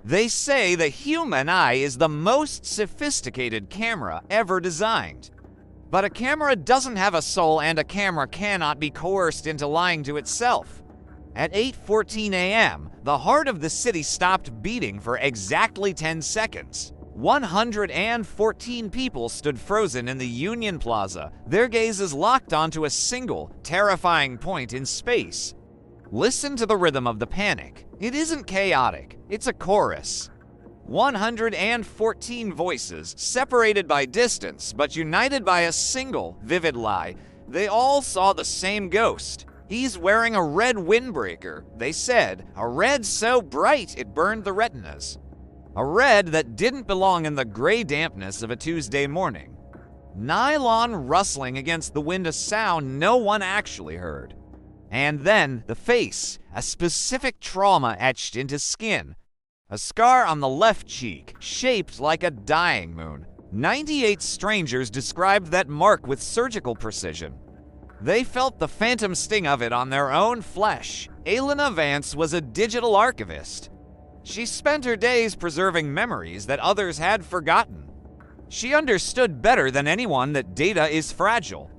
They say the human eye is the most sophisticated camera ever designed. But a camera doesn't have a soul, and a camera cannot be coerced into lying to itself. At 8:14 a.m., the heart of the city stopped beating for exactly 10 seconds. 114 people stood frozen in the Union Plaza, their gazes locked onto a single, terrifying point in space. Listen to the rhythm of the panic. It isn't chaotic, it's a chorus. 114 voices, separated by distance, but united by a single, vivid lie. They all saw the same ghost. He's wearing a red windbreaker, they said, a red so bright it burned the retinas. A red that didn't belong in the gray dampness of a Tuesday morning. Nylon rustling against the wind, a sound no one actually heard. And then the face, a specific trauma etched into skin. A scar on the left cheek, shaped like a dying moon. 98 strangers described that mark with surgical precision. They felt the phantom sting of it on their own flesh. Elena Vance was a digital archivist. She spent her days preserving memories that others had forgotten. She understood better than anyone that data is fragile.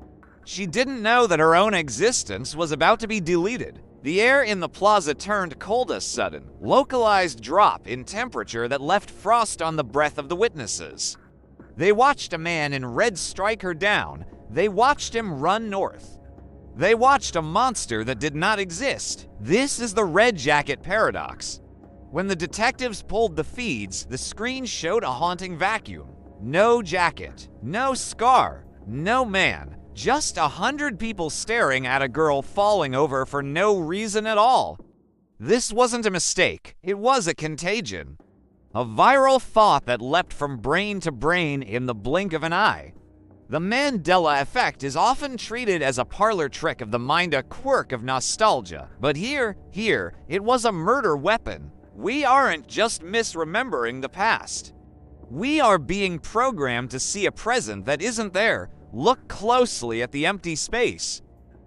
She didn't know that her own existence was about to be deleted. The air in the plaza turned cold, a sudden, localized drop in temperature that left frost on the breath of the witnesses. They watched a man in red strike her down. They watched him run north. They watched a monster that did not exist. This is the red jacket paradox. When the detectives pulled the feeds, the screen showed a haunting vacuum. No jacket, no scar, no man. Just 100 people staring at a girl falling over for no reason at all. This wasn't a mistake, it was a contagion. A viral thought that leapt from brain to brain in the blink of an eye. The Mandela Effect is often treated as a parlor trick of the mind, a quirk of nostalgia. But here, it was a murder weapon. We aren't just misremembering the past. We are being programmed to see a present that isn't there. Look closely at the empty space.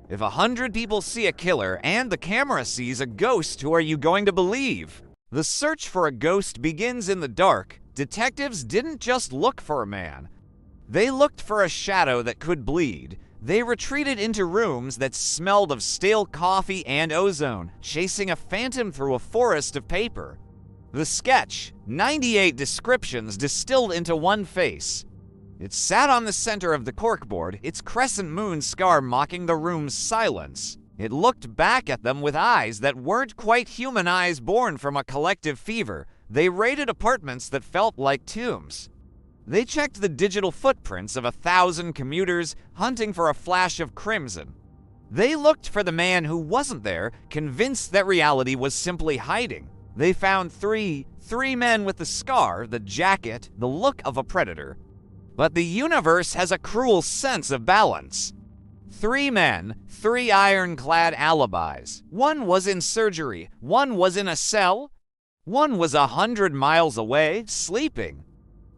If 100 people see a killer and the camera sees a ghost, who are you going to believe? The search for a ghost begins in the dark. Detectives didn't just look for a man. They looked for a shadow that could bleed. They retreated into rooms that smelled of stale coffee and ozone, chasing a phantom through a forest of paper. The sketch, 98 descriptions distilled into one face. It sat on the center of the corkboard, its crescent moon scar mocking the room's silence. It looked back at them with eyes that weren't quite human eyes born from a collective fever. They raided apartments that felt like tombs. They checked the digital footprints of 1,000 commuters, hunting for a flash of crimson. They looked for the man who wasn't there, convinced that reality was simply hiding. They found three men with the scar, the jacket, the look of a predator. But the universe has a cruel sense of balance. 3 men, 3 ironclad alibis. One was in surgery, one was in a cell, one was 100 miles away, sleeping.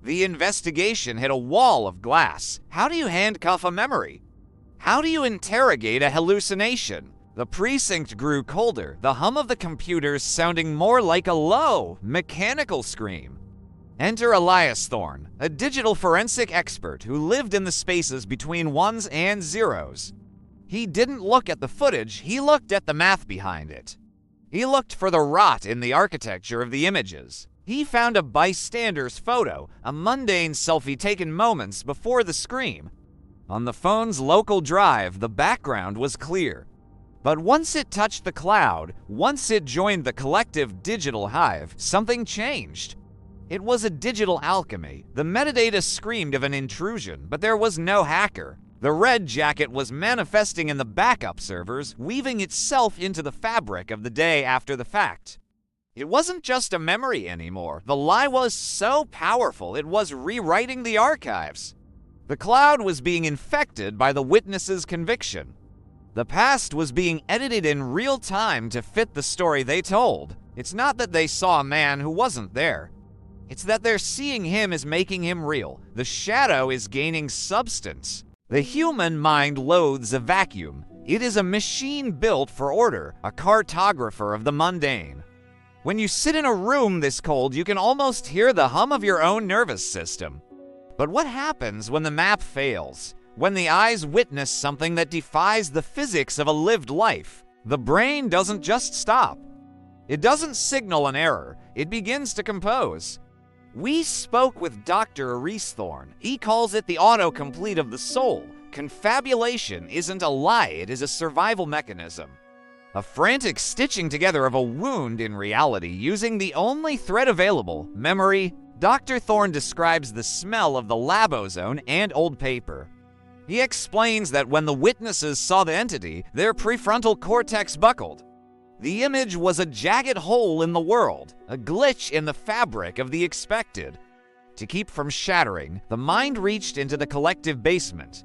The investigation hit a wall of glass. How do you handcuff a memory? How do you interrogate a hallucination? The precinct grew colder, the hum of the computers sounding more like a low, mechanical scream. Enter Elias Thorne, a digital forensic expert who lived in the spaces between ones and zeros. He didn't look at the footage, he looked at the math behind it. He looked for the rot in the architecture of the images. He found a bystander's photo, a mundane selfie taken moments before the scream. On the phone's local drive, the background was clear. But once it touched the cloud, once it joined the collective digital hive, something changed. It was a digital alchemy. The metadata screamed of an intrusion, but there was no hacker. The red jacket was manifesting in the backup servers, weaving itself into the fabric of the day after the fact. It wasn't just a memory anymore. The lie was so powerful, it was rewriting the archives. The cloud was being infected by the witness's conviction. The past was being edited in real time to fit the story they told. It's not that they saw a man who wasn't there. It's that their seeing him is making him real. The shadow is gaining substance. The human mind loathes a vacuum. It is a machine built for order, a cartographer of the mundane. When you sit in a room this cold, you can almost hear the hum of your own nervous system. But what happens when the map fails? When the eyes witness something that defies the physics of a lived life? The brain doesn't just stop. It doesn't signal an error. It begins to compose. We spoke with Dr. Reesthorn. He calls it the autocomplete of the soul. Confabulation isn't a lie, it is a survival mechanism. A frantic stitching together of a wound in reality using the only thread available, memory. Dr. Thorne describes the smell of the lab ozone and old paper. He explains that when the witnesses saw the entity, their prefrontal cortex buckled. The image was a jagged hole in the world, a glitch in the fabric of the expected. To keep from shattering, the mind reached into the collective basement.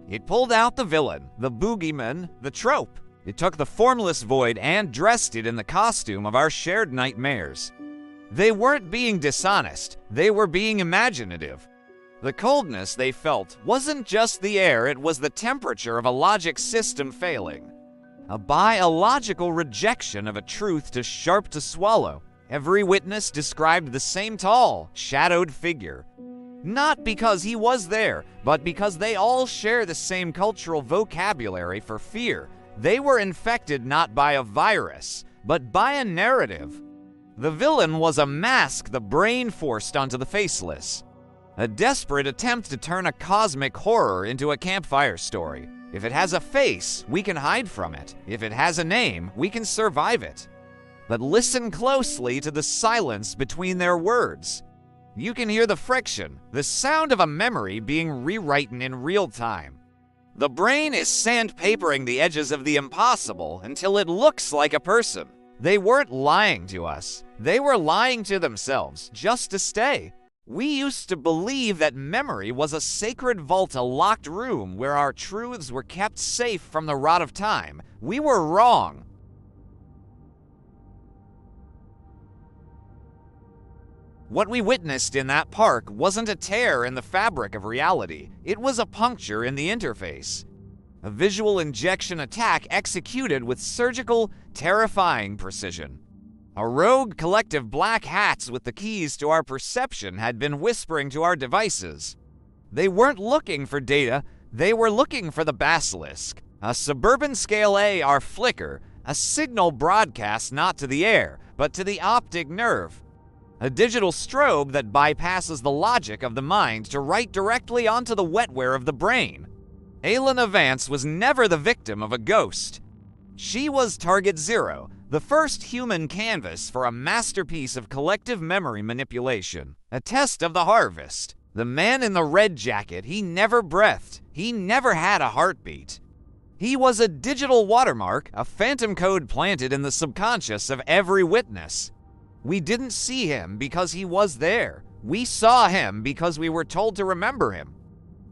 It pulled out the villain, the boogeyman, the trope. It took the formless void and dressed it in the costume of our shared nightmares. They weren't being dishonest, they were being imaginative. The coldness they felt wasn't just the air, it was the temperature of a logic system failing. A biological rejection of a truth too sharp to swallow. Every witness described the same tall, shadowed figure. Not because he was there, but because they all share the same cultural vocabulary for fear. They were infected not by a virus, but by a narrative. The villain was a mask the brain forced onto the faceless. A desperate attempt to turn a cosmic horror into a campfire story. If it has a face, we can hide from it. If it has a name, we can survive it. But listen closely to the silence between their words. You can hear the friction, the sound of a memory being rewritten in real time. The brain is sandpapering the edges of the impossible until it looks like a person. They weren't lying to us. They were lying to themselves, just to stay. We used to believe that memory was a sacred vault, a locked room where our truths were kept safe from the rot of time. We were wrong. What we witnessed in that park wasn't a tear in the fabric of reality. It was a puncture in the interface. A visual injection attack executed with surgical, terrifying precision. A rogue collective black hats with the keys to our perception had been whispering to our devices. They weren't looking for data, they were looking for the basilisk. A suburban-scale AR flicker, a signal broadcast not to the air, but to the optic nerve. A digital strobe that bypasses the logic of the mind to write directly onto the wetware of the brain. Elena Vance was never the victim of a ghost. She was Target Zero, the first human canvas for a masterpiece of collective memory manipulation. A test of the harvest. The man in the red jacket, he never breathed. He never had a heartbeat. He was a digital watermark, a phantom code planted in the subconscious of every witness. We didn't see him because he was there. We saw him because we were told to remember him.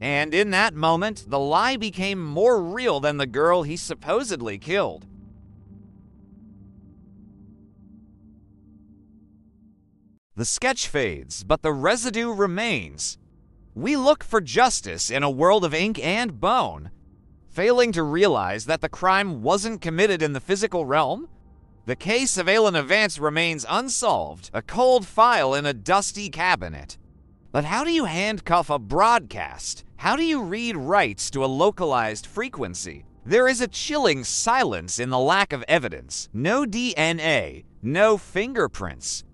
And in that moment, the lie became more real than the girl he supposedly killed. The sketch fades, but the residue remains. We look for justice in a world of ink and bone, failing to realize that the crime wasn't committed in the physical realm. The case of Elena Vance remains unsolved, a cold file in a dusty cabinet. But how do you handcuff a broadcast? How do you read rights to a localized frequency? There is a chilling silence in the lack of evidence. No DNA, no fingerprints.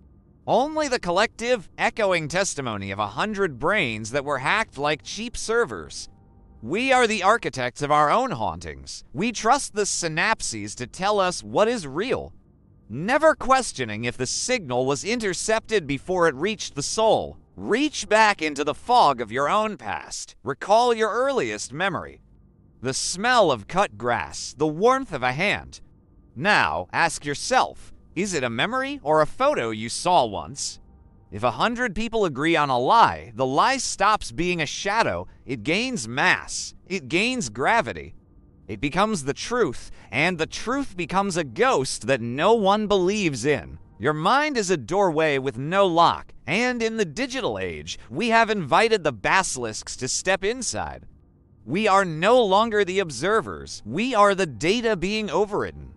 Only the collective, echoing testimony of 100 brains that were hacked like cheap servers. We are the architects of our own hauntings. We trust the synapses to tell us what is real, never questioning if the signal was intercepted before it reached the soul. Reach back into the fog of your own past. Recall your earliest memory. The smell of cut grass, the warmth of a hand. Now, ask yourself, is it a memory or a photo you saw once? If 100 people agree on a lie, the lie stops being a shadow. It gains mass. It gains gravity. It becomes the truth, and the truth becomes a ghost that no one believes in. Your mind is a doorway with no lock, and in the digital age, we have invited the basilisks to step inside. We are no longer the observers. We are the data being overwritten.